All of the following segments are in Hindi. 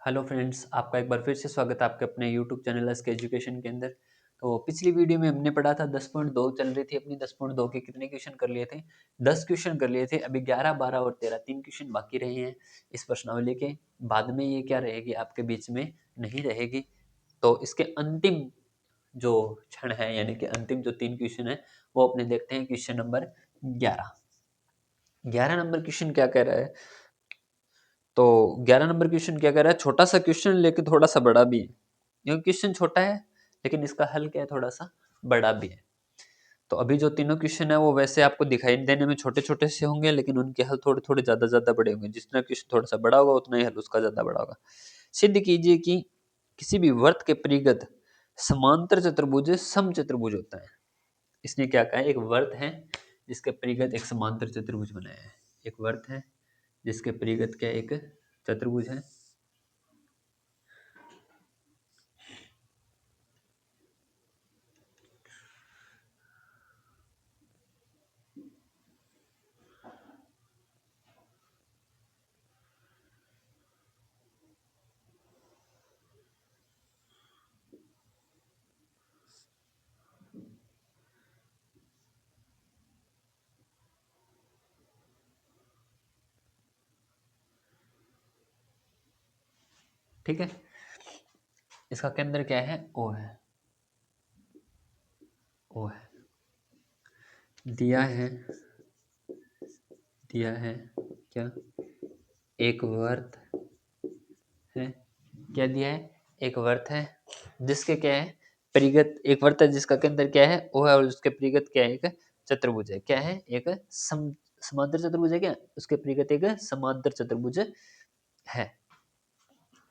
हेलो फ्रेंड्स, आपका एक बार फिर से स्वागत है आपके अपने यूट्यूब चैनल एसके एजुकेशन के अंदर। तो पिछली वीडियो में हमने पढ़ा था 10.2 चल रही थी अपनी। 10.2 के कितने क्वेश्चन कर लिए थे? 10 क्वेश्चन कर लिए थे। अभी 11, 12 और 13 तीन क्वेश्चन बाकी रहे हैं इस प्रश्नावली के। बाद में ये क्या रहेगी, आपके बीच में नहीं रहेगी। तो इसके अंतिम जो क्षण है, यानी कि अंतिम जो तीन क्वेश्चन है, वो अपने देखते हैं। Question number 11। 11 नंबर क्वेश्चन क्या कह रहा है? तो 11 नंबर क्वेश्चन क्या कह रहा है? छोटा सा क्वेश्चन लेकिन थोड़ा सा बड़ा भी है। क्योंकि क्वेश्चन छोटा है लेकिन इसका हल क्या है, थोड़ा सा बड़ा भी है। तो अभी जो तीनों क्वेश्चन है वो वैसे आपको दिखाई देने में छोटे छोटे से होंगे, लेकिन उनके हल थोड़े थोड़े ज्यादा ज्यादा बड़े होंगे। जितना क्वेश्चन थोड़ा सा बड़ा होगा उतना ही हल उसका ज्यादा बड़ा होगा। सिद्ध कीजिए कि किसी भी वर्त के परिगत समांतर चतुर्भुज समचतुर्भुज होता है। इसने क्या कहा है? एक वर्त है जिसके परिगत एक समांतर चतुर्भुज बनाया है। एक वर्त है जिसके परिगत क्या एक चतुर्भुज है। ठीक है, इसका केंद्र क्या है? ओ है। ओ है, दिया है क्या? एक वर्त है। क्या दिया है? एक वर्त है जिसके क्या है परिगत, एक वर्त है जिसका केंद्र क्या है? ओ है, और उसके परिगत क्या है? एक चतुर्भुज है। क्या है? एक समांतर चतुर्भुज है। क्या उसके परिगत एक समांतर चतुर्भुज है।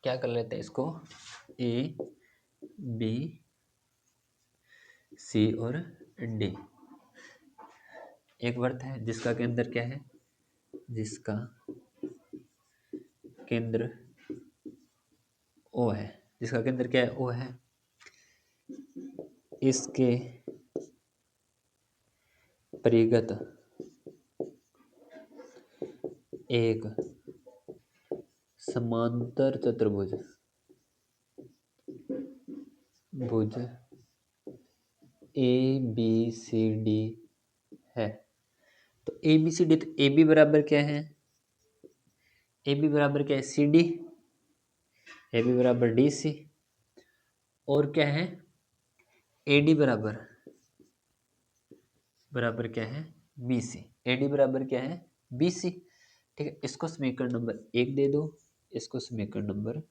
क्या कर लेते हैं इसको? ए बी सी और डी। एक वर्त है जिसका केंद्र क्या है? जिसका केंद्र ओ है। जिसका केंद्र क्या है? ओ है। इसके परिगत एक समांतर चतुर्भुज भुज ए बी सी डी है। तो ए बी सी डी, तो ए बी बराबर क्या है? ए बी बराबर क्या है? C D. ए बी बराबर डी सी। और क्या है? ए डी बराबर बराबर क्या है? B C. ए डी बराबर क्या है? B C. ठीक है, इसको समीकरण नंबर 1 दे दो, इसको समीकरण नंबर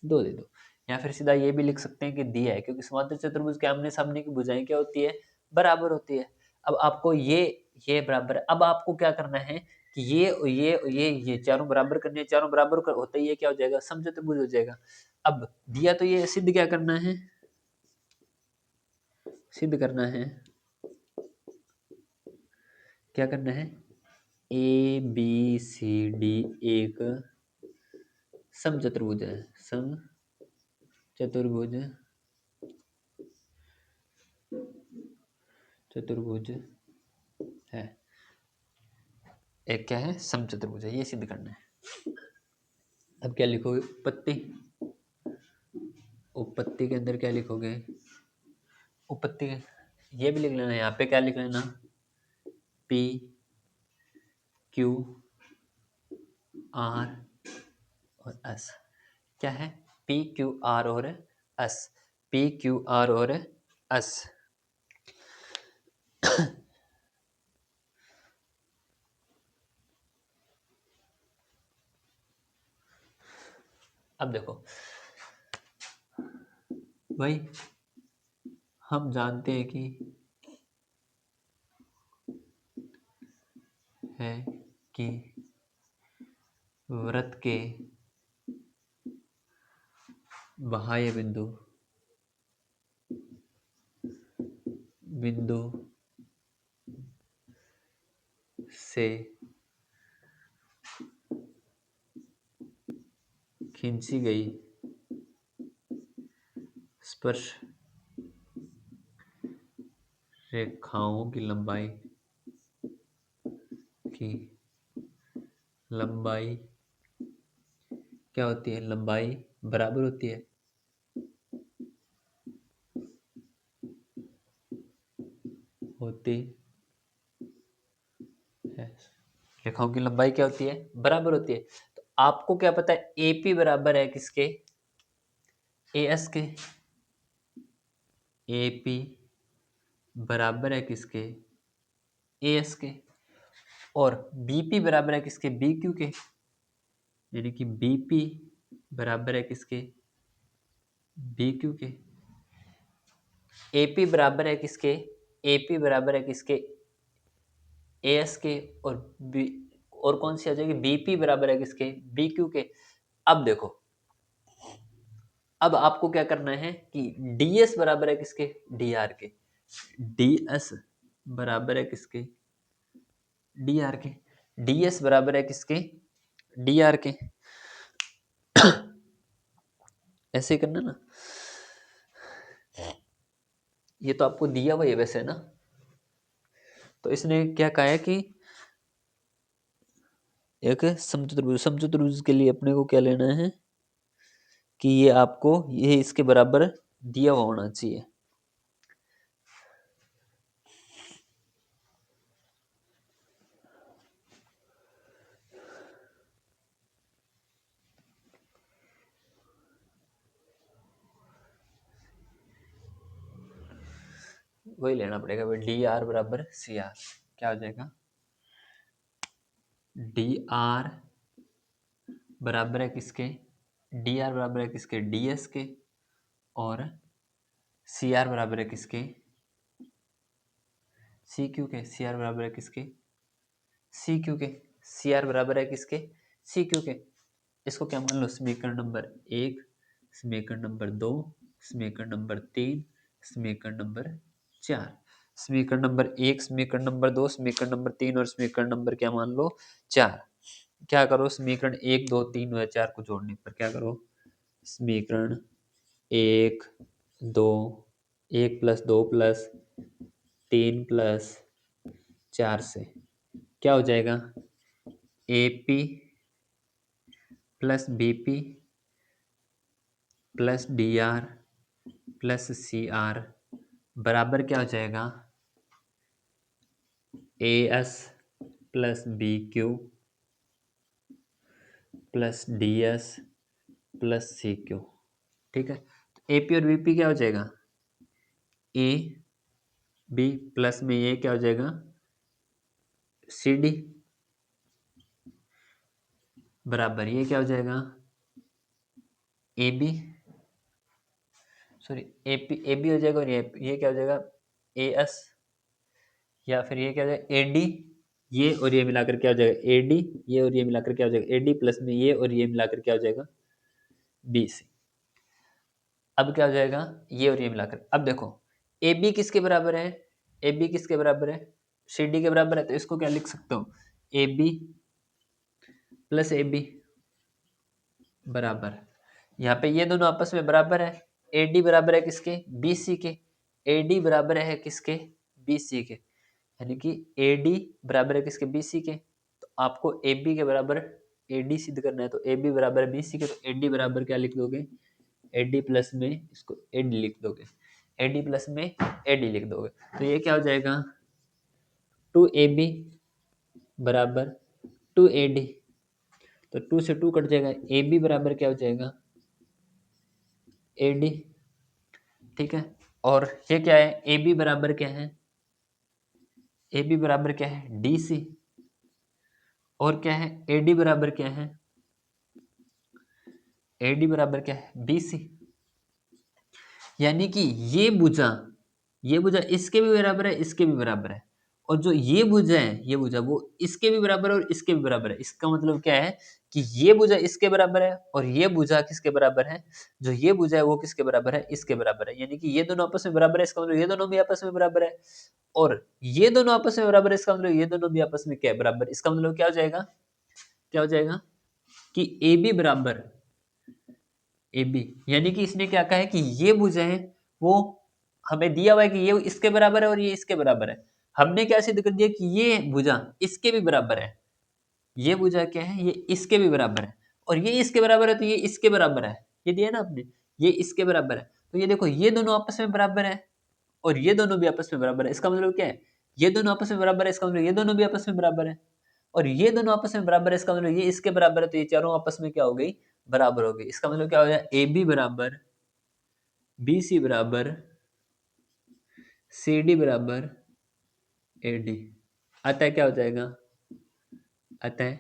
2 दे दो। या फिर सीधा ये भी लिख सकते हैं कि दिया है, क्योंकि समांतर चतुर्भुज के आमने सामने की भुजाएं क्या होती है? बराबर होती है। अब आपको ये बराबर है। अब आपको क्या करना है कि ये चारों बराबर करने हैं। चारों बराबर होते ही ये क्या हो जाएगा? समचतुर्भुज हो जाएगा। अब दिया तो ये सिद्ध क्या करना है? सिद्ध करना है, क्या करना है? ए बी सी डी एक समचतुर्भुज है। समचतुर्भुज चतुर्भुज है। एक क्या है? समचतुर्भुज है। ये सिद्ध करना है। अब क्या लिखोगे? उत्पत्ति। उत्पत्ति के अंदर क्या लिखोगे? उत्पत्ति ये भी लिख लेना। यहाँ पे क्या लिख लेना? पी क्यू आर और एस। क्या है? पी क्यू आर और एस। पी क्यू आर और एस। अब देखो भाई, हम जानते हैं कि है कि वृत्त के बाह्य बिंदु बिंदु से खींची गई स्पर्श रेखाओं की लंबाई क्या होती है? लंबाई बराबर होती है रेखाओं की लंबाई क्या होती है, बराबर होती है। तो आपको क्या पता है, एपी बराबर है किसके, एएस के। एपी बराबर है किसके, एएस के। और बीपी बराबर है किसके, बीक्यू के। यानी कि बीपी बराबर है किसके, बीक्यू के। एपी बराबर है किसके, एपी बराबर है किसके, एएस के। और बी, और कौन सी आ जाएगी, बीपी बराबर है किसके, बीक्यू के। अब देखो, अब आपको क्या करना है कि डीएस बराबर है किसके, डीआर के। डीएस बराबर है किसके, डीआर के। डीएस बराबर है किसके, डीआर के। ऐसे ही करना ना, ये तो आपको दिया हुआ है वैसे ना। तो इसने क्या कहा है कि एक समचतुर्भुज, समचतुर्भुज के लिए अपने को क्या लेना है कि ये आपको ये इसके बराबर दिया हुआ होना चाहिए। वही लेना पड़ेगा भाई, डी आर बराबर सी आर। क्या हो जाएगा, डी आर बराबर है किसके, डी आर बराबर है किसके, डी एस के। और सी आर बराबर है किसके, सी क्यू के। सी आर बराबर है किसके, सी क्यू के। सी आर बराबर है किसके, सी क्यू के। इसको क्या मान लो, समीकरण नंबर 1, समीकरण नंबर 2, समीकरण नंबर 3, समीकरण नंबर 4। समीकरण नंबर 1, समीकरण नंबर 2, समीकरण नंबर 3 और समीकरण नंबर क्या मान लो, 4। क्या करो, समीकरण 1, 2, 3 और 4 को जोड़ने पर क्या करो, समीकरण 1, 2, 1 प्लस 2 प्लस 3 प्लस 4 से क्या हो जाएगा, A P plus B P plus D R plus C R बराबर क्या हो जाएगा, A S plus B Q plus D S plus C Q. ठीक है, ए पी और बी पी क्या हो जाएगा, ए बी प्लस में ये क्या हो जाएगा, सी डी बराबर ये क्या हो जाएगा, A B, sorry A P, A B हो जाएगा। और ये क्या हो जाएगा, ए एस। या फिर ये क्या हो जाएगा, ए डी। ये और ये मिलाकर क्या हो जाएगा, ए डी। ये और ये मिलाकर क्या हो जाएगा, ए डी प्लस में ये और ये मिलाकर क्या हो जाएगा, बी सी। अब क्या हो जाएगा, ये और ये मिलाकर। अब देखो, ए बी किसके बराबर है, ए बी किसके बराबर है, सी डी के बराबर है। तो इसको क्या लिख सकता हूँ, A B plus A B बराबर, यहाँ पे ये दोनों आपस में बराबर है। ए डी बराबर है किसके, बी सी के। ए डी बराबर है किसके, बी सी के। यानी कि ए डी बराबर है किसके, बी सी के। तो आपको ए बी के बराबर ए डी सिद्ध करना है। तो ए बी बराबर बी सी के। तो ए डी बराबर क्या लिख दोगे, ए डी प्लस में इसको ए डी लिख दोगे, ए डी प्लस में ए डी लिख दोगे। तो ये क्या हो जाएगा, टू ए बी बराबर टू ए डी। तो टू से टू कट जाएगा, ए बी बराबर क्या हो जाएगा, ए डी। ठीक है, और ये क्या है, ए बी बराबर क्या है, ए बी बराबर क्या है, डी सी। और क्या है, ए डी बराबर क्या है, ए डी बराबर क्या है, बी सी। यानी कि ये भुजा इसके भी बराबर है, इसके भी बराबर है। और जो ये भुजा है, ये भुजा वो इसके भी बराबर है और इसके भी बराबर है। इसका मतलब क्या है कि ये भुजा इसके बराबर है और ये भुजा किसके बराबर है, जो ये भुजा है वो किसके बराबर है, इसके बराबर है। यानी कि ये दोनों आपस में बराबर है, इसका मतलब ये दोनों भी आपस में बराबर है। और ये दोनों आपस में बराबर है, इसका मतलब ये दोनों भी आपस में क्या है, बराबर। इसका मतलब क्या हो जाएगा, क्या हो जाएगा कि ए बी बराबर ए बी। यानी कि इसने क्या कहा है कि ये भुजा है वो हमें दिया हुआ है कि ये इसके बराबर है और ये इसके बराबर है। हमने क्या सिद्ध कर दिया कि ये भुजा इसके भी बराबर है। ये भुजा क्या है, ये इसके भी बराबर है। और ये इसके बराबर है तो ये इसके बराबर है। ये दिया ना आपने, ये इसके बराबर है, तो ये देखो ये दोनों आपस में बराबर है और ये दोनों भी आपस में बराबर है। इसका मतलब क्या है, ये दोनों आपस में बराबर है, इसका मतलब ये दोनों भी आपस में बराबर है, और ये दोनों आपस में बराबर है, इसका मतलब ये इसके बराबर है, तो ये चारों आपस में क्या हो गई, बराबर हो गई। इसका मतलब क्या हो जाए, ए बी बराबर बी सी बराबर सी डी बराबर ए डी। अतः क्या हो जाएगा, अतः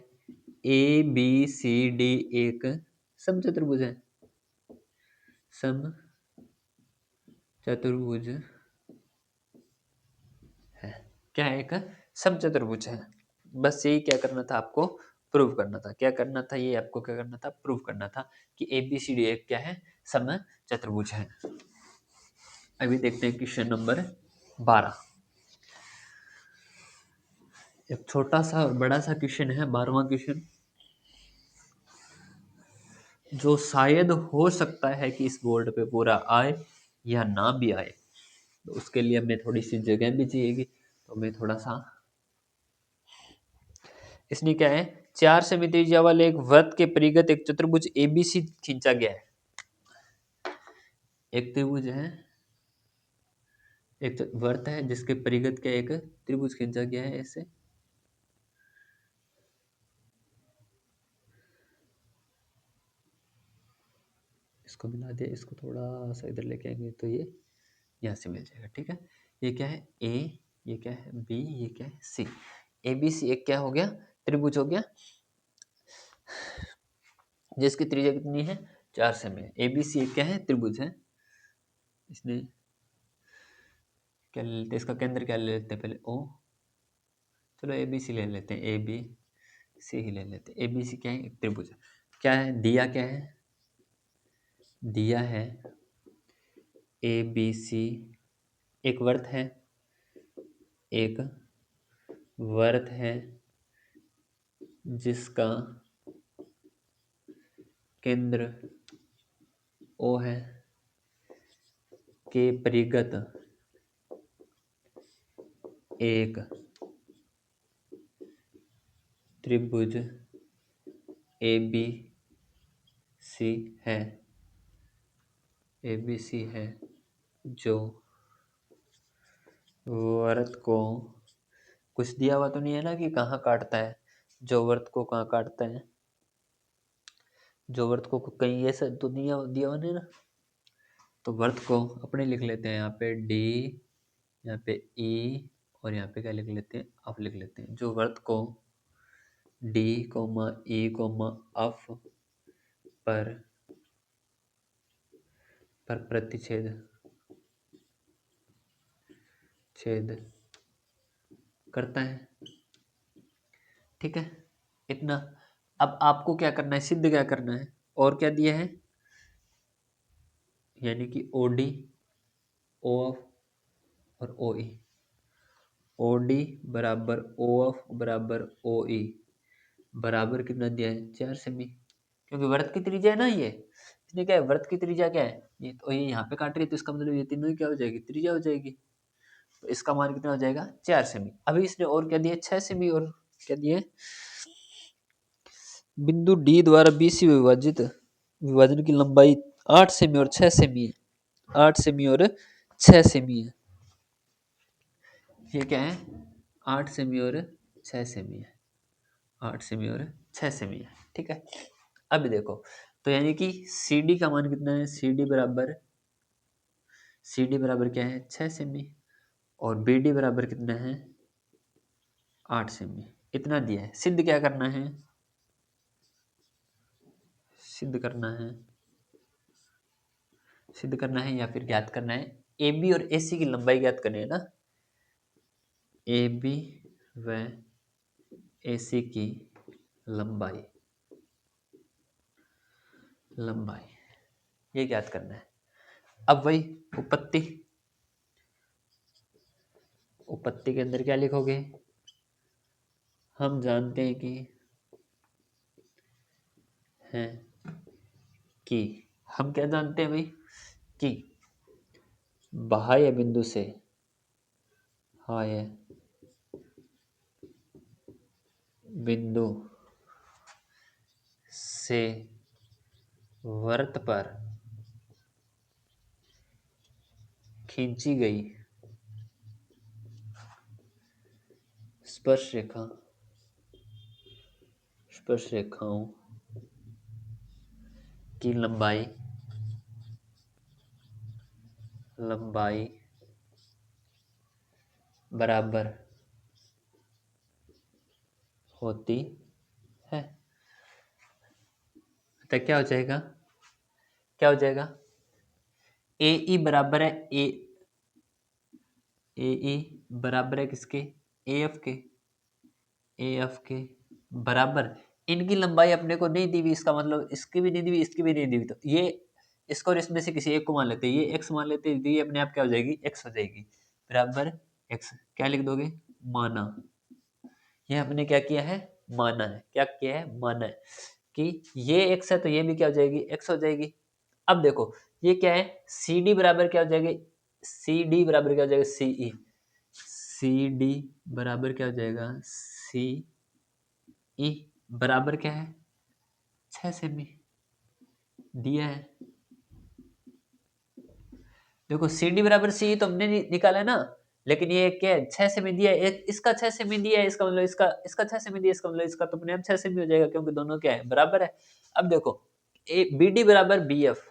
ए बी सी डी एक समचतुर्भुज है, सम चतुर्भुज है। क्या है, एक समचतुर्भुज है। बस यही क्या करना था आपको, प्रूव करना था। क्या करना था, ये आपको क्या करना था, प्रूव करना था कि ए बी सी डी एक क्या है, समचतुर्भुज है। अभी देखते हैं क्वेश्चन नंबर 12। एक छोटा सा और बड़ा सा क्वेश्चन है, 12वां क्वेश्चन, जो शायद हो सकता है कि इस बोर्ड पे पूरा आए या ना भी आए, तो उसके लिए हमें थोड़ी सी जगह भी चाहिएगी, तो मैं थोड़ा सा, इसने क्या है, 4 सेमी त्रिज्या वाले एक वृत्त के परिगत एक चतुर्भुज एबीसी खींचा गया है। एक त्रिभुज है, एक वृत्त है जिसके परिगत के एक त्रिभुज खींचा गया है ऐसे, इसको मिला दिया, इसको थोड़ा सा इधर लेके आएंगे तो ये यहाँ से मिल जाएगा, ठीक है। ये क्या है, ए, ये क्या है, बी, ये क्या है, सी। ए बी सी एक क्या हो गया, त्रिभुज हो गया, जिसकी त्रिज्या कितनी है, 4 सेमी है। ए बी सी एक क्या है, त्रिभुज है। इसने क्या ले लेते हैं, इसका केंद्र क्या ले लेते हैं पहले, ओ, चलो ए बी सी ले लेते हैं, ए बी सी ही ले लेते हैं। ए बी सी क्या है, एक त्रिभुज है। क्या है, दिया क्या है, दिया है ए बी सी एक वर्त है, एक वर्त है जिसका केंद्र ओ है, के परिगत एक त्रिभुज ए बी सी है, ए बी सी है, जो वर्त को, कुछ दिया हुआ तो नहीं है ना कि कहाँ काटता है, जो वर्त को कहाँ काटता है, जो वर्त को कहीं ऐसा तो दिया दिया हुआ नहीं ना, तो वर्त को अपने लिख लेते हैं, यहाँ पे डी, यहाँ पे ई, और यहाँ पे क्या लिख लेते हैं, अफ लिख लेते हैं। जो वर्त को D coma E coma of पर प्रतिच्छेद छेद करता है, ठीक है, इतना। अब आपको क्या करना है, सिद्ध क्या करना है, और क्या दिया है, यानी कि ओ डी, ओ एफ और ओ ई, ओ डी बराबर ओ एफ बराबर ओ ई बराबर कितना दिया है, 4 सेमी, क्योंकि वृत्त की त्रिज्या है ना ये, इसने क्या है, वृत्त की त्रिज्या क्या है, ये तो ये यहाँ पे काट रही है, तो इसका मतलब ये तीनों ही क्या हो जाएगी, त्रिज्या हो जाएगी, तो इसका मान कितना हो जाएगा, 4 सेमी। अभी इसने और क्या दिया, 6 सेमी, और क्या दिया, बिंदु डी द्वारा बी सी विभाजित विभाजन की लंबाई 8 सेमी और 6 सेमी है, 8 सेमी और 6 सेमी है। ये क्या है, 8 सेमी और 6 सेमी है, 8 सेमी और 6 सेमी है, ठीक है। अब देखो, तो यानी कि सी डी का मान कितना है, सी डी बराबर क्या है, 6 सेमी, और बी डी बराबर कितना है, 8 सेमी, इतना दिया है। सिद्ध क्या करना है, सिद्ध करना है, सिद्ध करना है या फिर ज्ञात करना है, ए बी और ए सी की लंबाई ज्ञात करनी है ना, ए बी व ए सी की लंबाई, लंबाई ये ज्ञात करना है। अब वही उपपत्ति, उपपत्ति के अंदर क्या लिखोगे, हम जानते हैं कि हैं कि, हम क्या जानते हैं भाई, कि बाह्य बिंदु से, हाय बिंदु से वृत्त पर खींची गई स्पर्श रेखा स्पर्श रेखाओं की लंबाई लंबाई बराबर होती है। तो क्या हो जाएगा, क्या हो जाएगा, ए ई बराबर है ए ई बराबर है किसके, ए एफ के, ए एफ के बराबर, इनकी लंबाई अपने को नहीं दी हुई, इसका मतलब इसकी भी नहीं दी हुई, इसकी भी नहीं दी हुई, तो ये इसको और इसमें से किसी एक को मान लेते हैं, ये एक्स मान लेते हैं, तो ये अपने आप क्या हो जाएगी, एक्स हो जाएगी, बराबर एक्स। क्या लिख दोगे, माना, ये हमने क्या किया है, माना है, क्या किया है, माना है कि ये एक्स है, तो ये भी क्या हो जाएगी, एक्स हो जाएगी। अब देखो ये क्या है, सी डी बराबर क्या हो जाएगा, सी डी बराबर क्या हो जाएगा, सी ई, सी डी बराबर क्या हो जाएगा, सी ई बराबर क्या है, 6 सेमी दिया है। देखो सी डी बराबर सी ई तो हमने निकाला है ना, लेकिन ये क्या है, 6 सेमी दिया है, इसका 6 सेमी दिया है, इसका मतलब इसका इसका 6 सेमी दिया है, इसका मतलब इसका तो अपने आप 6 सेमी हो जाएगा, क्योंकि दोनों क्या है, बराबर है। अब देखो ए बी डी बराबर बी एफ,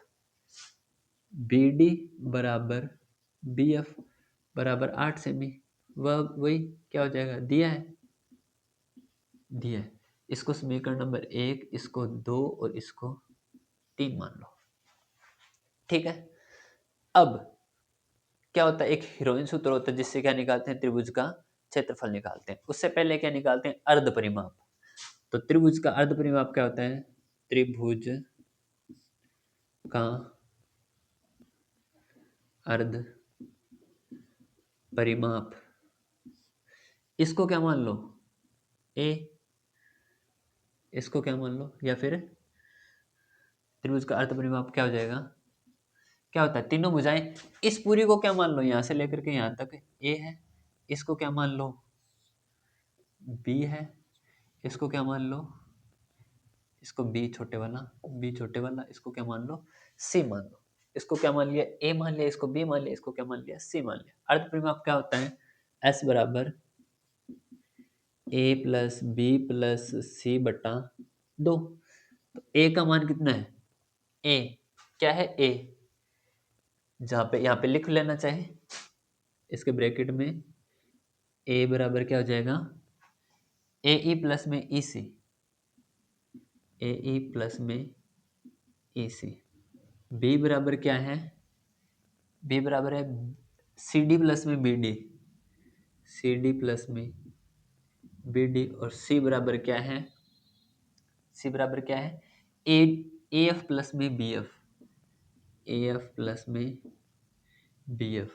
बी डी बराबर बी एफ बराबर 8 सेमी, वह वही क्या हो जाएगा, दिया है, दिया है। इसको समीकरण नंबर 1, इसको 2 और इसको 3 मान लो, ठीक है। अब क्या होता है, एक हीरोइन सूत्र होता है जिससे क्या निकालते हैं, त्रिभुज का क्षेत्रफल निकालते हैं। उससे पहले क्या निकालते हैं, अर्ध परिमाप। तो त्रिभुज का अर्ध परिमाप क्या होता है, त्रिभुज का अर्ध परिमाप, इसको क्या मान लो, ए, इसको क्या मान लो, या फिर त्रिभुज का अर्ध परिमाप क्या हो जाएगा, क्या होता है, तीनों भुजाएं, इस पूरी को क्या मान लो, यहां से लेकर के यहां तक ए है, इसको क्या मान लो, बी है, इसको क्या मान लो, इसको बी छोटे वाला, बी छोटे वाला, इसको क्या मान लो, सी मान लो। इसको क्या मान लिया, ए मान लिया, इसको बी मान लिया, इसको क्या मान लिया, सी मान लिया। अर्ध परिमाप क्या होता है, एस बराबर ए प्लस बी प्लस सी बटा 2। तो ए का मान कितना है, ए क्या है, ए, जहां पे यहाँ पे लिख लेना चाहे इसके ब्रैकेट में, ए बराबर क्या हो जाएगा, ए ई प्लस में ई सी, ए ई प्लस में ई सी। बी बराबर क्या है, बी बराबर है सी डी प्लस में B D, C D plus में बी डी, और सी बराबर क्या है, सी बराबर क्या है, ए, ए एफ प्लस में B F, A F plus में बी एफ,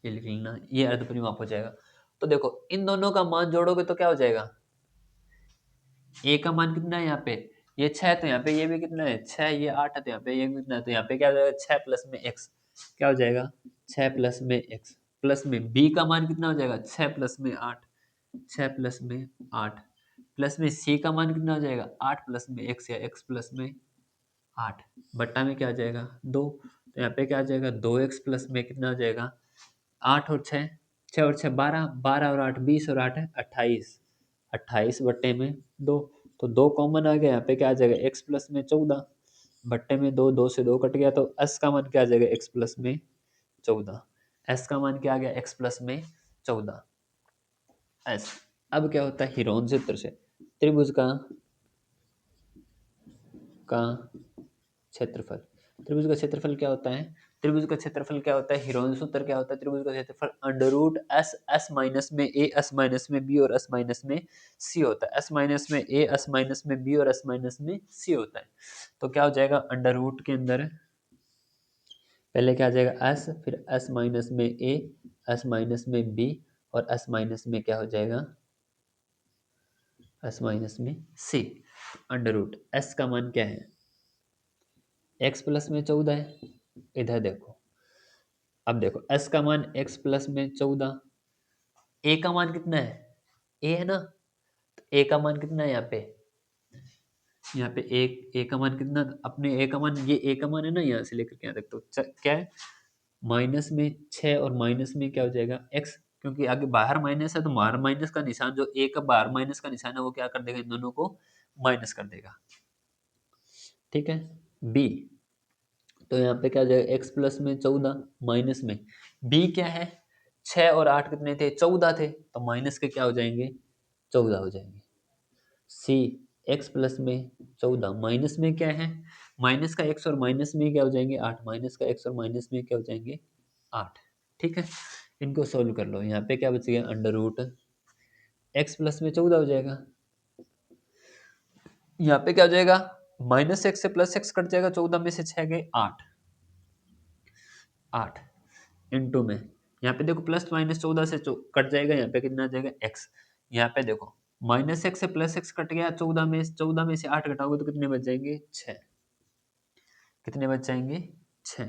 ये लिख लेना, ये अर्ध परिमाप हो जाएगा। तो देखो इन दोनों का मान जोड़ोगे तो क्या हो जाएगा, ए का मान कितना है यहाँ पे, ये 6, तो यहाँ पे ये भी कितना है 6, ये 8 है, तो यहाँ पे ये भी कितना है, तो यहाँ पे क्या हो जाएगा, 6 प्लस में एक्स, क्या हो जाएगा, 6 प्लस में एक्स, प्लस में बी का मान कितना हो जाएगा, 6 प्लस में 8, 6 प्लस में 8, प्लस में सी का मान कितना हो जाएगा, 8 प्लस में एक्स, या एक्स प्लस में 8, बट्टा में क्या आ जाएगा, 2, तो यहाँ पे क्या आ जाएगा, 2x प्लस में कितना हो जाएगा, 8 और 6, 6 और 6 12, 12 और 8 20, और 8 है 28, 28 बट्टे में 2, तो 2 कॉमन आ गया, यहाँ पे क्या आ जाएगा, x प्लस में 14, बट्टे में 2, 2 से 2 कट गया, तो s का मान क्या आ जाएगा, x प्लस में 14, s का मान क्या आ गया, x प्लस में 14 s। अब क्या होता है, हीरोन सूत्र से त्रिभुज का क्षेत्रफल, त्रिभुज का क्षेत्रफल क्या होता है, त्रिभुज का क्षेत्रफल क्या होता है, हीरोन सूत्र क्या होता है, त्रिभुज का क्षेत्रफल under root S, S minus में ए, एस माइनस में बी और एस माइनस में सी होता है, एस माइनस में ए, एस माइनस में बी और एस माइनस में सी होता है। तो क्या हो जाएगा, अंडर रूट के अंदर पहले क्या आ जाएगा एस, फिर एस माइनस में ए, एस माइनस में बी, और एस माइनस में क्या हो जाएगा, एस माइनस में सी। अंडर रूट एस का मान क्या है, एक्स प्लस में 14 है, इधर देखो, अब देखो s का मान x प्लस में 14, a का मान कितना है, a है ना, तो a का मान कितना है यहाँ पे, यहाँ पे ए का मान कितना, अपने ए का मान, ये ए का मान है ना, यहाँ से लेकर के यहाँ तक, तो क्या है, माइनस में 6 और माइनस में क्या हो जाएगा x, क्योंकि आगे बाहर माइनस है तो बाहर माइनस का निशान, जो ए का बाहर माइनस का निशान है वो क्या कर देगा, इन दोनों को माइनस कर देगा। ठीक है। b, तो यहाँ पे क्या हो जाएगा, x प्लस में 14 माइनस में b क्या है, 6 और 8 कितने थे, 14 थे, तो माइनस के क्या हो जाएंगे, 14 हो जाएंगे। c, x प्लस में 14 माइनस में क्या है, माइनस का x और माइनस में क्या हो जाएंगे 8, माइनस का x और माइनस में क्या हो जाएंगे 8। ठीक है, इनको सोल्व कर लो। यहाँ पे क्या बच गया, अंडर रूट एक्स प्लस में 14 हो जाएगा। यहाँ पे क्या हो जाएगा, माइनस एक्स से प्लस एक्स कट जाएगा, 14 में से 6 गए 8, 8 इंटू में, यहाँ पे देखो प्लस माइनस 14 से कट जाएगा, यहाँ पे कितना आ जाएगा एक्स। यहाँ पे देखो माइनस एक्स से प्लस एक्स कट गया, 14 में से 8 घटाओगे तो कितने बच जाएंगे 6, कितने बच जाएंगे 6।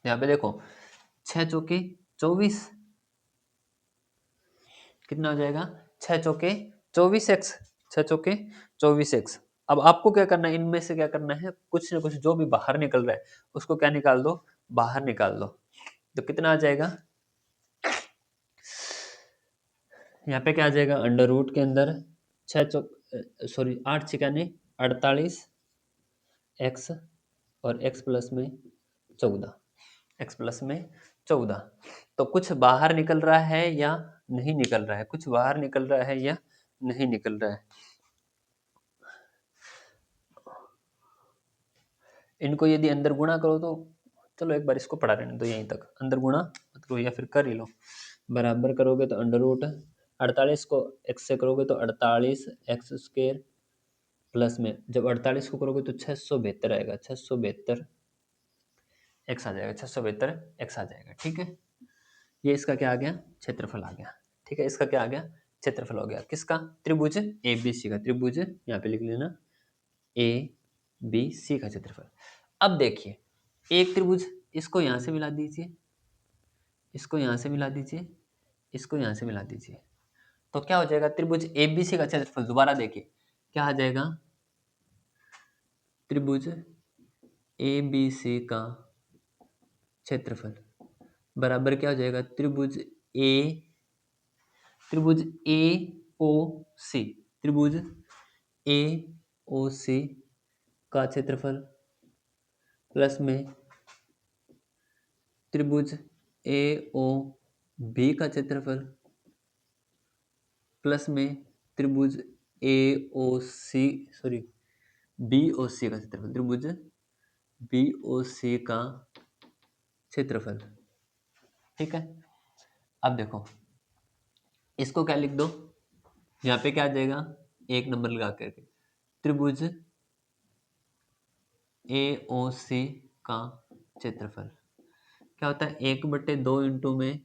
यहाँ पे देखो 6 चौके 24, कितना हो जाएगा, 6 चौके 24x, 6 चौके 24x। अब आपको क्या करना है, इनमें से क्या करना है, कुछ ना कुछ जो भी बाहर निकल रहा है उसको क्या निकाल दो, बाहर निकाल दो। तो कितना आ जाएगा, यहाँ पे क्या आ जाएगा, अंडर रूट के अंदर 6 चौक सॉरी 8 छिकाने 48 x और x प्लस में 14, x प्लस में 14। तो कुछ बाहर निकल रहा है या नहीं निकल रहा है, कुछ बाहर निकल रहा है या नहीं निकल रहा है। इनको यदि अंदर गुणा करो तो, चलो एक बार इसको पढ़ा रहने दो यहीं तक, अंदर गुणा मत करो या फिर कर ही लो। बराबर करोगे तो अंडर रूट 48 को x से करोगे तो 48 एक्स स्क्र प्लस में, जब 48 को करोगे तो 672 आएगा, 672 एक्स आ जाएगा, 672 एक्स आ जाएगा। ठीक है, ये इसका क्या आ गया, क्षेत्रफल आ गया। ठीक है, इसका क्या आ गया, क्षेत्रफल हो गया, किसका, त्रिभुज ए बी सी का, त्रिभुज यहाँ पे लिख लेना ए बी सी का क्षेत्रफल। अब देखिए एक त्रिभुज, इसको यहाँ से मिला दीजिए, इसको यहाँ से मिला दीजिए, इसको यहाँ से मिला दीजिए, तो क्या हो जाएगा, त्रिभुज एबीसी का क्षेत्रफल, दोबारा देखिए क्या आ जाएगा, त्रिभुज एबीसी का क्षेत्रफल बराबर क्या हो जाएगा, त्रिभुज ए ओ सी, त्रिभुज ए ओ सी का क्षेत्रफल प्लस में त्रिभुज ए ओ बी का क्षेत्रफल प्लस में त्रिभुज ए ओ सी सॉरी बी ओ सी का क्षेत्रफल, त्रिभुज बी ओ सी का क्षेत्रफल। ठीक है, अब देखो इसको क्या लिख दो, यहाँ पे क्या आ जाएगा, एक नंबर लगा करके त्रिभुज ए ओ सी का क्षेत्रफल क्या होता है, 1/2 इंटू में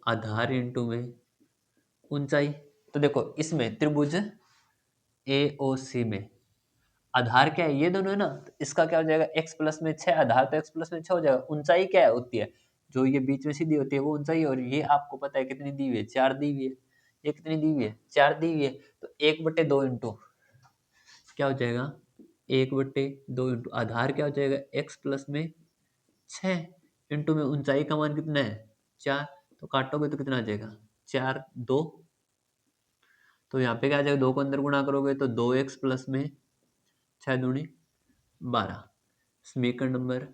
आधार इंटू में ऊंचाई। तो देखो इसमें त्रिभुज ए ओ सी में आधार क्या है, ये दोनों है ना, तो इसका क्या हो जाएगा, x प्लस में 6, आधार तो x प्लस में 6 हो जाएगा। ऊंचाई क्या है होती है, जो ये बीच में सीधी होती है वो ऊंचाई है, और ये आपको पता है कितनी दी हुई है, 4 दी हुई है। ये कितनी दी हुई है, 4 दी हुई है। तो 1/2 इंटू क्या हो जाएगा, 1/2 इंटू आधार क्या हो जाएगा, x प्लस में 6 इंटू में ऊंचाई का मान कितना है 4, तो काटोगे तो कितना आ जाएगा 4 2, तो यहाँ पे क्या आ जाएगा, 2 को अंदर गुणा करोगे तो 2x प्लस में 6 दूनी 12, समीकरण नंबर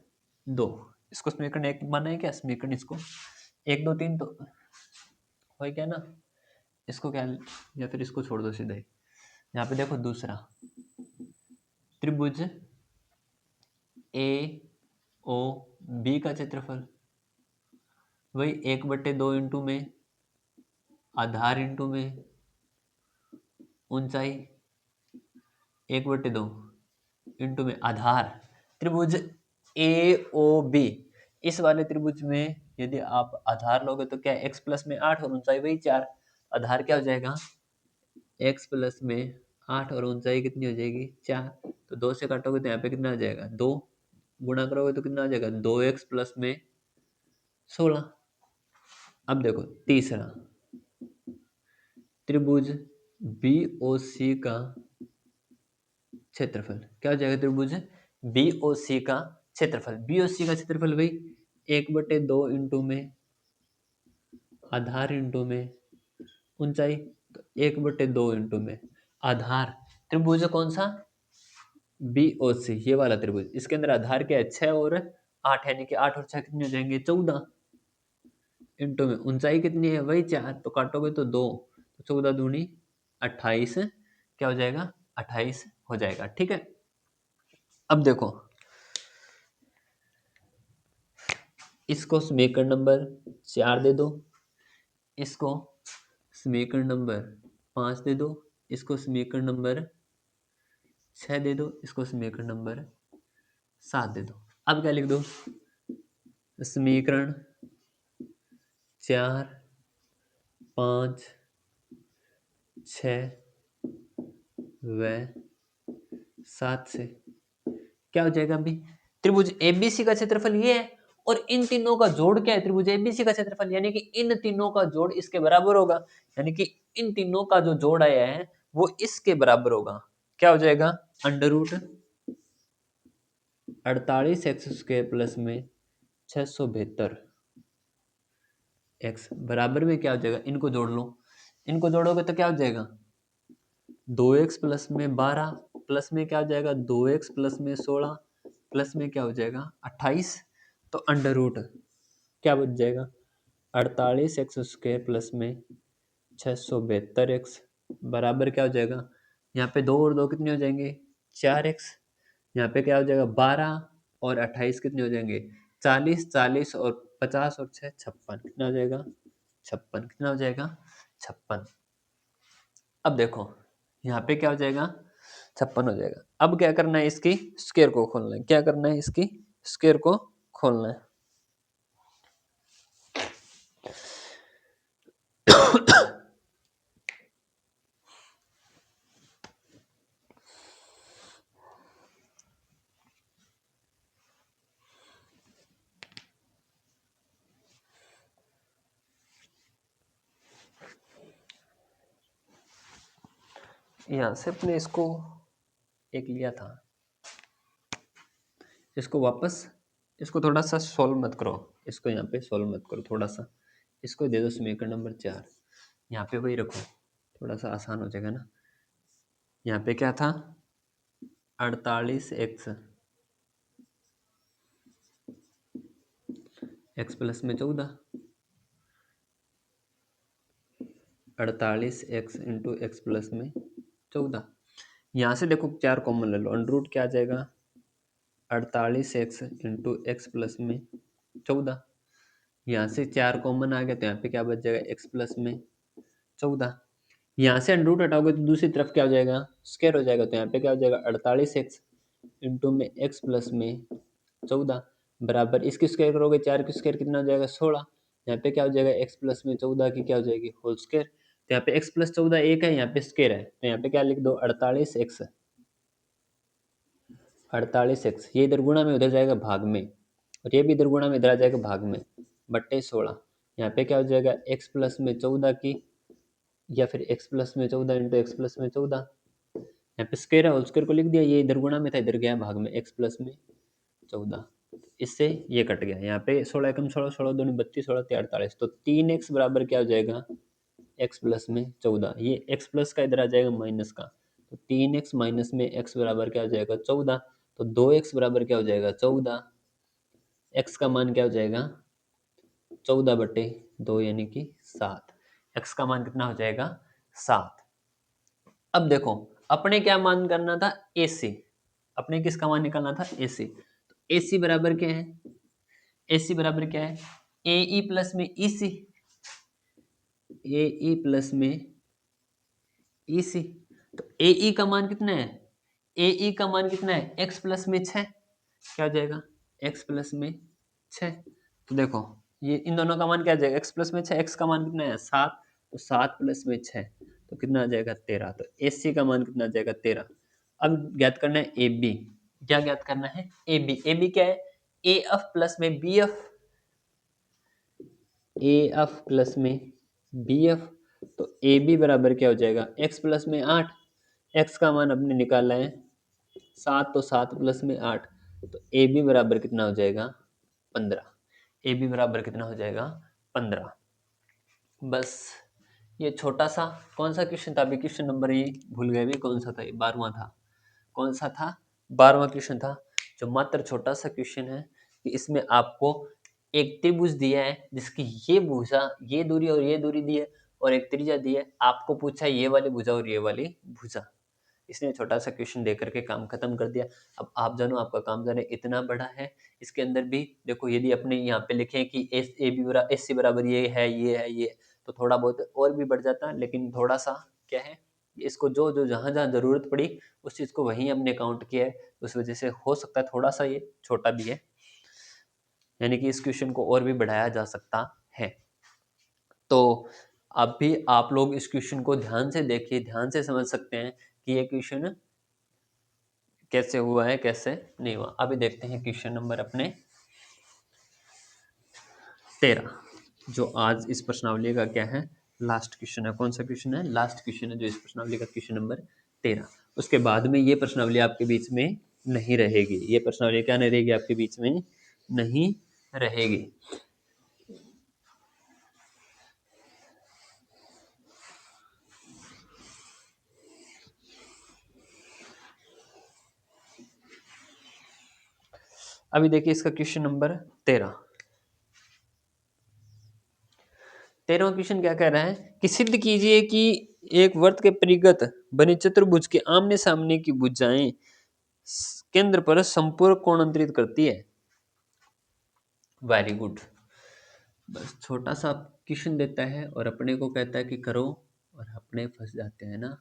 2। इसको समीकरण 1 माना है क्या, समीकरण इसको 1 2 3 तो हो क्या ना, इसको क्या, या फिर इसको छोड़ दो सीधे। यहाँ पे देखो दूसरा त्रिभुज ए ओ बी का क्षेत्रफल वही 1/2 इंटू में आधार इंटू में ऊंचाई, 1/2 इंटू में आधार, त्रिभुज ए ओ बी, इस वाले त्रिभुज में यदि आप आधार लोगे तो क्या, x प्लस में 8 और ऊंचाई वही 4, आधार क्या हो जाएगा, x प्लस में 8 और ऊंचाई कितनी हो जाएगी 4, तो 2 से काटोगे तो यहाँ पे कितना आ जाएगा 2, गुणा करोगे तो कितना आ जाएगा 2x प्लस में 16। अब देखो तीसरा त्रिभुज बी ओ सी का क्षेत्रफल क्या हो जाएगा त्रिभुज बी ओ सी का क्षेत्रफल। बी ओ सी का क्षेत्रफल भाई 1/2 इंटू में आधार इंटू में ऊंचाई, तो 1/2 इंटू में आधार। त्रिभुज कौन सा? बी ओ सी, ये वाला त्रिभुज। इसके अंदर आधार क्या है? 6 और 8, यानी कि 8 और 6 कितने हो जाएंगे? 14 इंटू में ऊंचाई कितनी है? वही 4, तो काटोगे तो 2, तो 14 दूनी 28, क्या हो जाएगा? 28 हो जाएगा। ठीक है, अब देखो इसको समीकरण नंबर 4 दे दो, इसको समीकरण नंबर 5 दे दो, इसको समीकरण नंबर 6 दे दो, इसको समीकरण नंबर 7 दे दो। अब क्या लिख दो? समीकरण 4, 5, 6 व 7 से क्या हो जाएगा? अभी त्रिभुज एबीसी का क्षेत्रफल ये है, और इन तीनों का जोड़ क्या है? त्रिभुज एबीसी का क्षेत्रफल, यानी कि इन तीनों का जोड़ इसके बराबर होगा, यानी कि इन तीनों का जो जोड़ आया है वो इसके बराबर होगा। क्या हो जाएगा? अंडर रूट 48x² प्लस में 672 एक्स बराबर में क्या हो जाएगा? इनको जोड़ लो, इनको जोड़ोगे तो क्या हो जाएगा? 2x प्लस में 12 प्लस में क्या हो जाएगा? 2x प्लस में 16 प्लस में क्या हो जाएगा? 28। तो अंडर रूट क्या बच जाएगा? 48x² प्लस में 672x बराबर क्या हो जाएगा? यहाँ पे 2 और 2 कितने हो जाएंगे? 4x। यहाँ पे क्या हो जाएगा? 12 और 28 कितने हो जाएंगे? 40। 40 और 50 और 6 56, कितना हो जाएगा? 56। कितना हो जाएगा? 56। अब देखो यहाँ पे क्या हो जाएगा? 56 हो जाएगा। अब क्या करना है? इसकी स्क्वायर को खोलना है। क्या करना है? इसकी स्क्वायर को खोलना है। यहाँ से अपने इसको एक लिया था, इसको वापस, इसको थोड़ा सा सोल्व मत करो, इसको यहाँ पे सोल्व मत करो, थोड़ा सा इसको दे दो समीकरण नंबर 4, यहाँ पे वही रखो, थोड़ा सा आसान हो जाएगा ना। यहाँ पे क्या था? 48x x प्लस में 14, 48x इंटू एक्स प्लस में 14। यहाँ से देखो 4 कॉमन ले लो, अंडर रूट क्या आ जाएगा? 48x इंटू एक्स प्लस में 14। यहाँ से 4 कॉमन आ गया, तो यहाँ पे क्या बच जाएगा? x प्लस में 14। यहाँ से अंडर रूट हटाओगे तो दूसरी तरफ क्या हो जाएगा? स्क्वायर हो जाएगा, तो यहाँ पे क्या हो जाएगा? 48x इंटू में x प्लस में 14 बराबर, इसकी स्क्वायर करोगे 4 की स्क्वायर कितना हो जाएगा? 16। यहाँ पे क्या हो जाएगा? x प्लस में 14 की क्या हो जाएगी? Whole square. तो यहाँ पे x प्लस 14 एक है, यहाँ पे स्क्वायर है, तो यहाँ पे क्या लिख दो? 48x। 48x ये इधर गुणा में उधर जाएगा भाग में, और ये भी इधर गुणा में इधर आ जाएगा भाग में, बट्टे 16। यहाँ पे क्या हो जाएगा? x प्लस में 14 की, या फिर x प्लस में 14 इंटू एक्स प्लस में 14, यहाँ पे स्क्वायर है, होल स्क्वायर को लिख दिया, ये इधर गुणा में था, इधर गया भाग में, x प्लस में 14। इससे ये कट गया, यहाँ पे 16 एकम 16, 16 दूनी 32, 16 ते 48, तो 3x बराबर क्या हो जाएगा? x प्लस में 14। ये x प्लस का इधर आ जाएगा माइनस का, तो 3x माइनस में x बराबर क्या हो जाएगा? 14। तो 2x बराबर क्या हो जाएगा? 14। x का मान क्या हो जाएगा? 14/2 यानी कि 7। x का मान कितना हो जाएगा? 7। अब देखो अपने क्या मान करना था? AC। अपने किसका मान निकालना था? AC। तो AC बराबर क्या है? AC बराबर क्या है? AE प्लस में EC। AE प्लस में EC। तो AE का मान कितना है? AE का मान कितना है? x प्लस में 6। क्या हो जाएगा? x प्लस में 6। तो देखो ये इन दोनों का मान क्या आ जाएगा? x प्लस में 6, x का मान कितना है? 7। तो 7 प्लस में 6 तो कितना आ जाएगा? 13। तो AC का मान कितना आ जाएगा? 13। अब ज्ञात करना है AB। क्या ज्ञात करना है? AB। AB क्या है? AF प्लस में BF। AF प्लस में BF। तो AB बराबर क्या हो जाएगा? x प्लस में 8। x का मान अपने निकाला है 7 तो 7 प्लस में 8, तो ए बी बराबर कितना हो जाएगा 15। ए बी बराबर कितना हो जाएगा 15। बस ये छोटा सा कौन सा क्वेश्चन था, अभी क्वेश्चन नंबर ये भूल गए भी कौन सा था, ये 12वां था। कौन सा था, 12वां क्वेश्चन था, जो मात्र छोटा सा क्वेश्चन है कि इसमें आपको एक त्रिभुज दिया है जिसकी ये भुजा, ये दूरी और ये दूरी दी है, और एक त्रिज्या दी है। आपको पूछा है ये वाली भुजा और ये वाली भुजा। इसने छोटा सा क्वेश्चन दे करके काम खत्म कर दिया। अब आप जानो आपका काम जाने इतना बड़ा है। इसके अंदर भी देखो, यदि अपने यहाँ पे लिखे कि एस ए बी बराबर एस सी बराबर ये है ये है ये, तो थोड़ा बहुत और भी बढ़ जाता, लेकिन थोड़ा सा क्या है, इसको जो जो जहाँ जहाँ जरूरत पड़ी उस चीज को वहीं हमने काउंट किया है। उस वजह से हो सकता है थोड़ा सा ये छोटा भी है, यानी कि इस क्वेश्चन को और भी बढ़ाया जा सकता है। तो अब भी आप लोग इस क्वेश्चन को ध्यान से देखिए, ध्यान से समझ सकते हैं कि ये क्वेश्चन कैसे हुआ है कैसे नहीं हुआ। अभी देखते हैं क्वेश्चन नंबर अपने 13, जो आज इस प्रश्नावली का क्या है, लास्ट क्वेश्चन है। कौन सा क्वेश्चन है, लास्ट क्वेश्चन है जो इस प्रश्नावली का, क्वेश्चन नंबर 13। उसके बाद में ये प्रश्नावली आपके बीच में नहीं रहेगी, ये प्रश्नावली क्या नहीं रहेगी, आपके बीच में नहीं रहेगी। अभी देखिए इसका क्वेश्चन नंबर 13। 13वां क्वेश्चन क्या कह रहा है कि सिद्ध कीजिए कि एक वर्त के परिगत बने चतुर्भुज के आमने सामने की भुजाएं केंद्र पर संपूर्ण कोण अंतरित करती है। Very good. बस छोटा सा क्वेश्चन देता है और अपने को कहता है कि करो, और अपने फंस जाते हैं ना।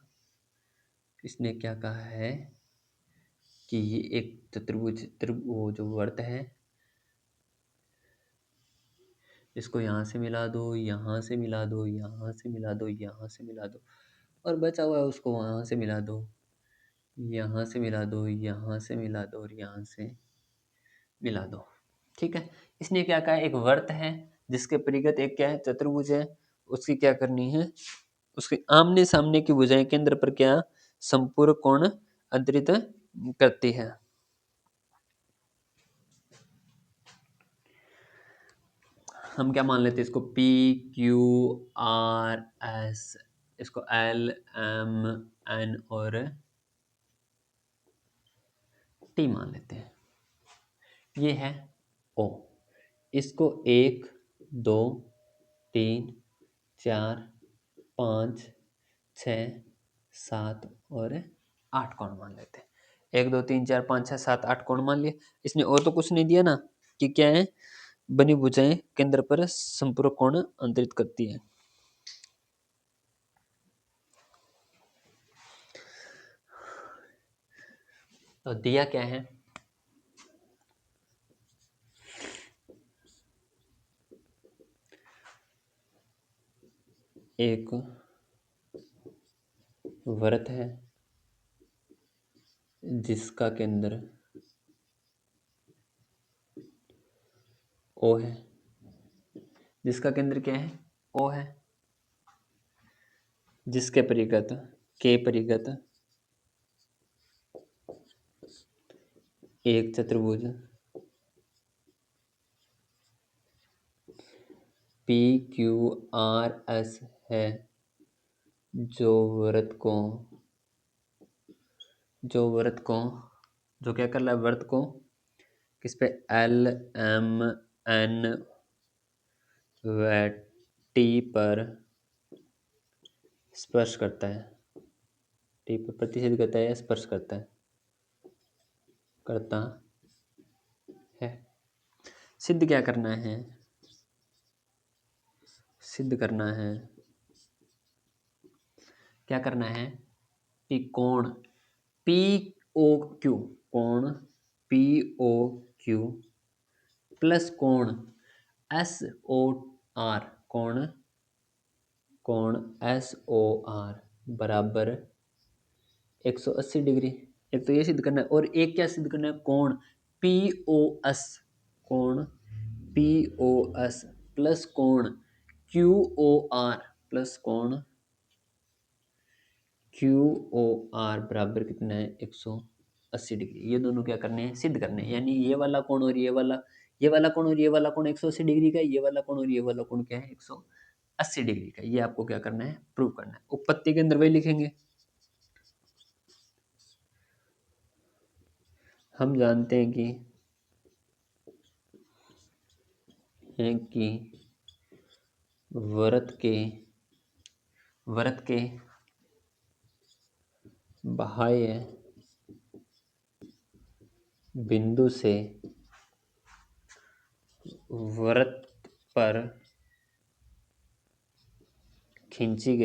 इसने क्या कहा है कि ये एक चतुर्भुज वो जो वर्त है, इसको यहाँ से मिला दो, यहाँ से मिला दो, यहाँ से मिला दो, यहाँ से मिला दो, और बचा हुआ है उसको वहाँ से मिला दो, यहाँ से मिला दो, यहाँ से मिला दो, और यहाँ से मिला दो। ठीक है। इसने क्या कहा, एक वर्त है जिसके परिगत एक क्या है चतुर्भुज है, उसकी क्या करनी है, उसके आमने सामने की भुजाएं केंद्र पर क्या संपूर्ण कोण अंतरित करती है। हम क्या मान लेते हैं इसको, P Q R S, इसको L M N और T मान लेते हैं। ये है O, इसको 1 2 3 4 5 6 7 और 8 कोण मान लेते हैं। 1 2 3 4 5 6 7 8 कोण मान लिए। इसने और तो कुछ नहीं दिया ना, कि क्या है, बनी भुजाएं केंद्र पर संपूर्ण कोण अंतरित करती है। तो दिया क्या है, एक वृत्त है जिसका केंद्र O है, जिसका केंद्र क्या है O है, जिसके परिगत के परिगत एक चतुर्भुज P Q R S है, जो वृत्त को जो क्या कर रहा है, वृत्त को किस पे, L M N व T पर स्पर्श करता है, टी पर प्रतिच्छेद करता है या स्पर्श करता है, करता है। सिद्ध क्या करना है, सिद्ध करना है, क्या करना है कि कोण पी ओ क्यू, कोण पी ओ क्यू प्लस कोण एस ओ आर, कोण एस ओ आर बराबर 180 डिग्री। एक तो ये सिद्ध करना है, और एक क्या सिद्ध करना है, कोण पी ओ एस, कोण पी ओ एस प्लस कोण क्यू ओ आर, प्लस कोण क्यू ओ आर बराबर कितना है 180 180 डिग्री। ये दोनों क्या करने हैं, सिद्ध करने हैं। यानी ये वाला कोण और ये वाला, ये वाला कोण और ये वाला कोण 180 डिग्री का है, ये वाला कोण और ये वाला कोण क्या है 180 डिग्री का। ये आपको क्या करना है, प्रूव करना है। उपपत्ति के अंदर वही लिखेंगे। हम जानते हैं कि वृत्त के बाह्य बिंदु से वृत्त पर खींची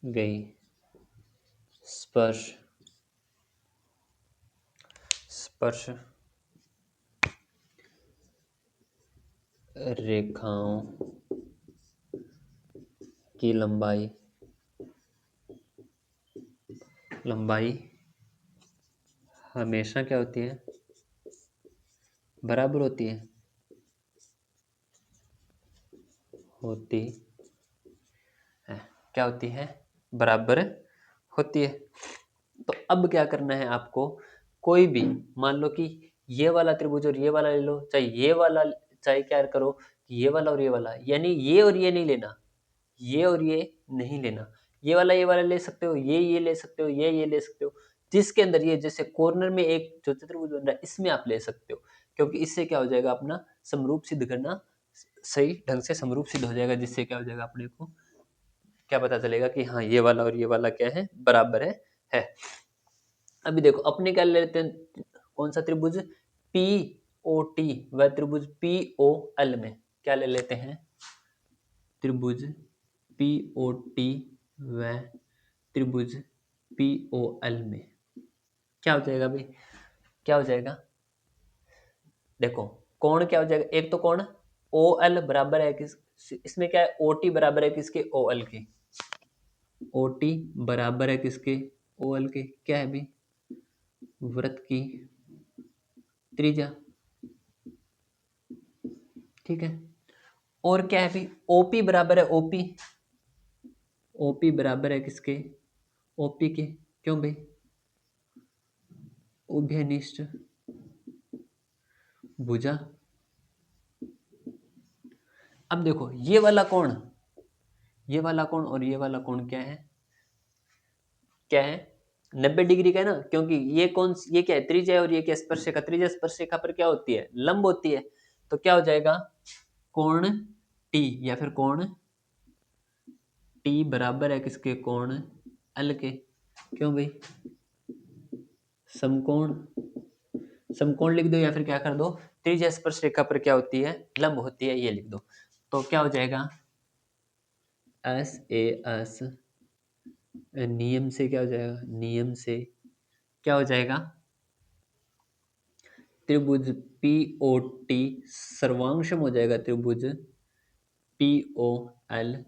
गई स्पर्श रेखाओं की लंबाई हमेशा क्या होती है, बराबर होती है, क्या होती है, बराबर होती है। तो अब क्या करना है आपको, कोई भी मान लो कि ये वाला त्रिभुज और ये वाला ले लो, चाहे ये वाला, चाहे क्या करो कि ये वाला और ये वाला, यानी ये और ये नहीं लेना, ये और ये नहीं लेना, ये वाला ले सकते हो, ये ले सकते हो, ये ले सकते हो। जिसके अंदर ये जैसे कॉर्नर में एक जो चतुर्भुज बन रहा है इसमें आप ले सकते हो, क्योंकि इससे क्या हो जाएगा, अपना समरूप सिद्ध करना सही ढंग से समरूप सिद्ध हो जाएगा, जिससे क्या हो जाएगा, अपने को क्या पता चलेगा कि हाँ ये वाला और ये वाला क्या है, बराबर है। अभी देखो अपने क्या ले लेते हैं, कौन सा त्रिभुज, पी ओ टी व त्रिभुज पी ओ एल में क्या ले लेते हैं, त्रिभुज पी ओ टी व त्रिभुज पी ओ एल में क्या हो जाएगा भाई, क्या हो जाएगा, देखो कोण क्या हो जाएगा, एक तो कोण ओ एल बराबर है किस, इसमें क्या है, ओ टी बराबर है किसके, ओ एल के, ओ टी बराबर है किसके, ओ एल के, क्या है भाई, वृत्त की त्रिज्या, ठीक है। और क्या है भाई, ओपी बराबर है, ओपी बराबर है किसके, ओपी के, क्यों भाई, उभयनिष्ठ भुजा। अब देखो ये वाला कोण, ये वाला कोण और ये वाला कोण क्या है, 90 डिग्री का है ना, क्योंकि ये कौन, ये क्या है, त्रिज्या है, और ये क्या, स्पर्शरेखा, त्रिज्या स्पर्शरेखा पर क्या होती है, लंब होती है। तो क्या हो जाएगा, कोण टी या फिर कोण टी बराबर है किसके, कोण एल के, क्यों भाई, समकोण, समकोण लिख दो या फिर क्या कर दो, त्रिज्या स्पर्श रेखा पर क्या होती है, लंब होती है, ये लिख दो। तो क्या हो जाएगा, एस ए एस नियम से क्या हो जाएगा, नियम से क्या हो जाएगा, त्रिभुज पी ओ टी सर्वांशम हो जाएगा त्रिभुज पी ओ एल,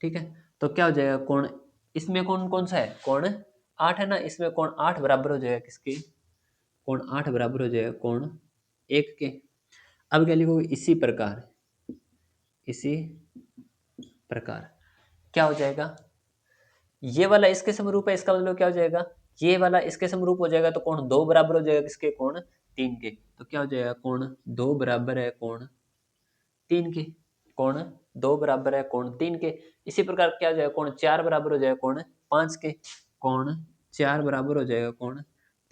ठीक है। तो क्या हो जाएगा, कोण, इसमें कौन कौन सा है, कोण 8 है ना, इसमें कोण 8 बराबर हो जाएगा किसके, कोण 8 बराबर हो जाएगा कोण 1 के। अब क्या लिखोगे, इसी प्रकार क्या हो जाएगा, ये वाला इसके समरूप है, इसका मतलब क्या हो जाएगा, ये वाला इसके समरूप हो जाएगा, तो कोण 2 बराबर हो जाएगा किसके, कोण 3 के। तो क्या हो जाएगा, कोण 2 बराबर है कोण 3 के, कोण 2 बराबर है कोण 3 के। इसी प्रकार क्या हो जाएगा, कोण 4 बराबर हो जाएगा कोण 5 के, कोण 4 बराबर हो जाएगा कोण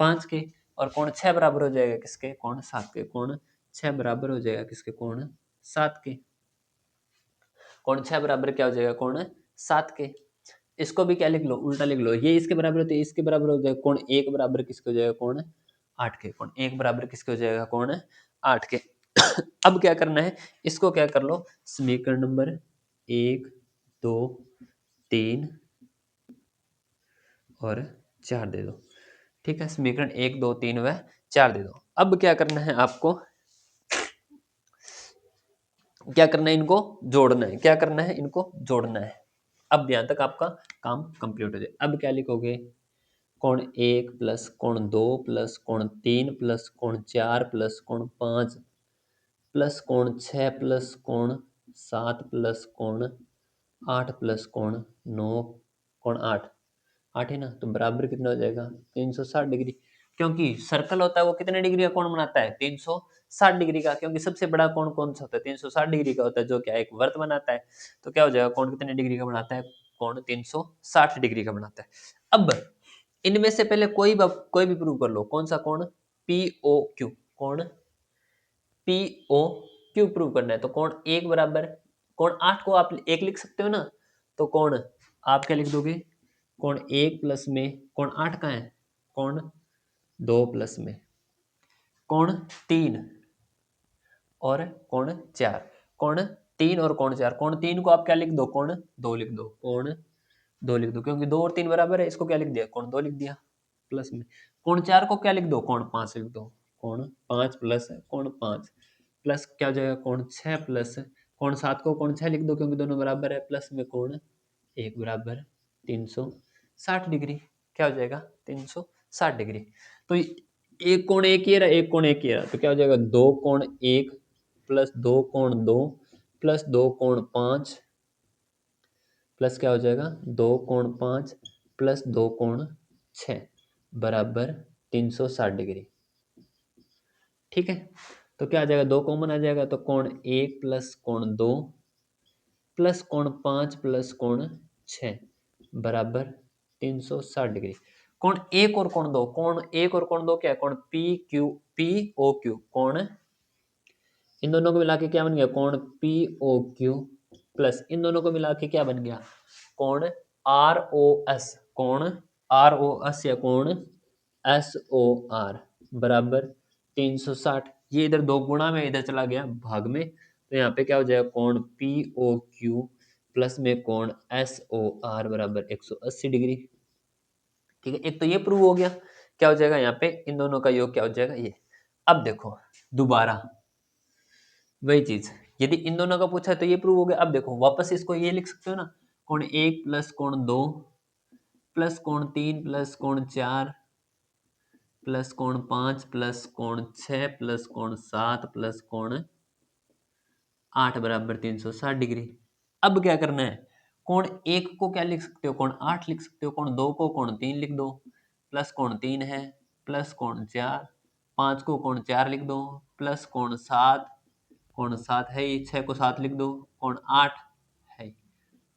5 के, और कोण 6 बराबर हो जाएगा किसके, कोण 7 के, कोण 6 बराबर हो जाएगा किसके, कोण 7 के, कोण 6 बराबर क्या हो जाएगा, कोण 7 के। इसको भी क्या लिख लो, उल्टा लिख लो, ये इसके बराबर होते, इसके बराबर हो जाएगा, कोण 1 बराबर किसके हो जाएगा, कोण 8 के, कोण 1 बराबर किसके हो जाएगा, कोण 8 के। अब क्या करना है, इसको क्या कर लो, समीकरण नंबर 1 2 3 और 4 दे दो, ठीक है। समीकरण 1 2 3 व 4 दे दो। अब क्या करना है आपको, क्या करना है, इनको जोड़ना है, क्या करना है, इनको जोड़ना है। अब यहाँ तक आपका काम कंप्लीट हो जाए। अब क्या लिखोगे, कोण 1 प्लस कोण 2 प्लस कोण 3 प्लस कोण 4 प्लस कोण 5 प्लस कोण 6 प्लस कोण 7 प्लस कोण 8 प्लस कोण 9 कोण 8 8 है ना, तो बराबर कितना हो जाएगा 360 डिग्री, क्योंकि सर्कल होता है वो कितने डिग्री का कोण बनाता है 360 डिग्री का, क्योंकि सबसे बड़ा कोण कौन सा होता है 360 डिग्री का होता है, जो क्या एक वर्त बनाता है। तो क्या हो जाएगा कोण कितने डिग्री का बनाता है, कोण 360 डिग्री का बनाता है। अब इनमें से पहले कोई भी प्रूव कर लो, कौन सा कोण, POQ, कोण POQ प्रूव करना है, तो कोण 1 बराबर, कोण 8 को आप 1 लिख सकते हो ना, तो कोण आप क्या लिख दोगे, कोण 1 प्लस में कोण 8 का है, कोण 2 प्लस में कोण 3 और कोण 4, कोण 3 और कोण 4, कोण 3 को आप क्या लिख दो, कोण 2 लिख दो, कोण 2 लिख दो, क्योंकि 2 और 3 बराबर है, इसको क्या लिख दिया, कोण 2 लिख दिया, प्लस में कोण 4 को क्या लिख दो, कोण 5 लिख दो, कोण 5 प्लस कोण 5, प्लस क्या हो जाएगा कोण 6 प्लस कोण 7 को कोण 6 लिख दो, क्योंकि दोनों बराबर है, प्लस में कोण 1 बराबर 360 डिग्री, क्या हो जाएगा 360 डिग्री। तो एक कोण एक ही रहा, एक कोण एक ही रहा, तो क्या हो जाएगा 2 कोण 1 प्लस 2 कोण 2 प्लस 2 कोण 5 प्लस क्या हो जाएगा 2 कोण 5 प्लस 2 कोण 6 बराबर 360 डिग्री। ठीक है, तो क्या आ जाएगा 2 कॉमन आ जाएगा, तो कोण 1 प्लस कोण 2 प्लस कोण 5 प्लस कोण 6 बराबर 360 डिग्री। कोण 1 और कोण 2, कोण 1 और कोण 2 क्या है, कोण POQ, कोण इन दोनों को मिला के क्या बन गया, कोण POQ प्लस इन दोनों को मिला के क्या बन गया, कोण ROS, कोण ROS या कोण SOR बराबर 360। ये इधर 2 गुणा में इधर चला गया भाग में, तो यहाँ पे क्या हो जाएगा कोण POQ प्लस में कोण SOR बराबर 180 डिग्री। ठीक है, एक तो ये प्रूव हो गया, क्या हो जाएगा यहाँ पे इन दोनों का योग क्या हो जाएगा ये। अब देखो दोबारा वही चीज, यदि इन दोनों का पूछा है तो ये प्रूव हो गया। अब देखो वापस इसको ये लिख सकते हो ना, कोण 1 प्लस कोण 2 प्लस कोण 3 प्लस कोण 4 प्लस कोण 5 प्लस कोण 6 प्लस कोण 7 प्लस कोण 8 बराबर 360 डिग्री। अब क्या करना है, कोण 1 को क्या लिख सकते हो, कोण 8 लिख सकते हो, कोण 2 को कोण 3 लिख दो, प्लस कोण 3 है प्लस कोण 4, 5 को कोण 4 लिख दो, प्लस कोण 7 है ही, 6 को 7 लिख दो, कोण 8 है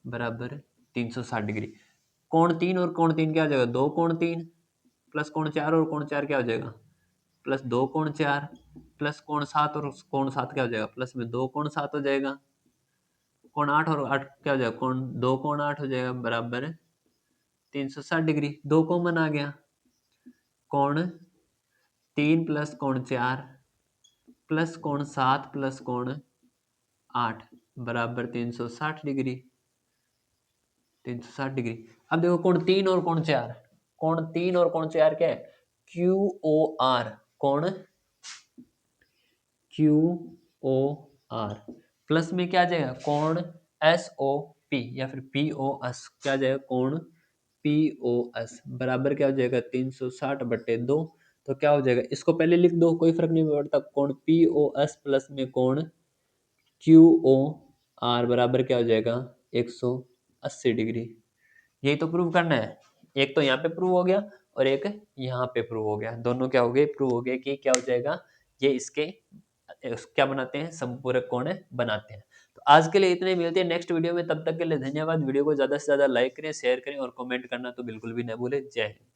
बराबर 360 डिग्री। कोण 3 और कोण 3 क्या हो जाएगा, 2 कोण 3 प्लस कोण 4 और कोण 4 क्या हो जाएगा, प्लस 2 कोण 4 प्लस कोण 7 और कोण 7 क्या हो जाएगा, प्लस में 2 कोण 7 हो जाएगा, कोण 8 और 8 क्या हो जाएगा, कोण 2 कोण 8 हो जाएगा बराबर 360 डिग्री। 2 कॉमन आ गया, कोण 3 प्लस कोण 4 प्लस कोण 7 प्लस कोण 8 बराबर 360 डिग्री, 360 डिग्री। अब देखो कोण 3 और कोण 4, कोण 3 और कोण 4 क्या है, QOR, कोण QOR प्लस में क्या आ जाएगा कोण SOP या फिर POS, क्या आ जाएगा कोण POS बराबर क्या हो जाएगा 360 बटे 2। तो क्या हो जाएगा, इसको पहले लिख दो कोई फर्क नहीं पड़ता, कोण POS प्लस में कोण QOR बराबर क्या हो जाएगा 180 डिग्री। यही तो प्रूव करना है, एक तो यहाँ पे प्रूव हो गया और एक यहाँ पे प्रूव हो गया, दोनों क्या हो गए प्रूव हो गए कि क्या हो जाएगा ये इसके क्या बनाते हैं, समपूरक कोण बनाते हैं। तो आज के लिए इतने, मिलते हैं नेक्स्ट वीडियो में, तब तक के लिए धन्यवाद। वीडियो को ज्यादा से ज्यादा लाइक करें, शेयर करें और कमेंट करना तो बिल्कुल भी न भूलें। जय हिंद।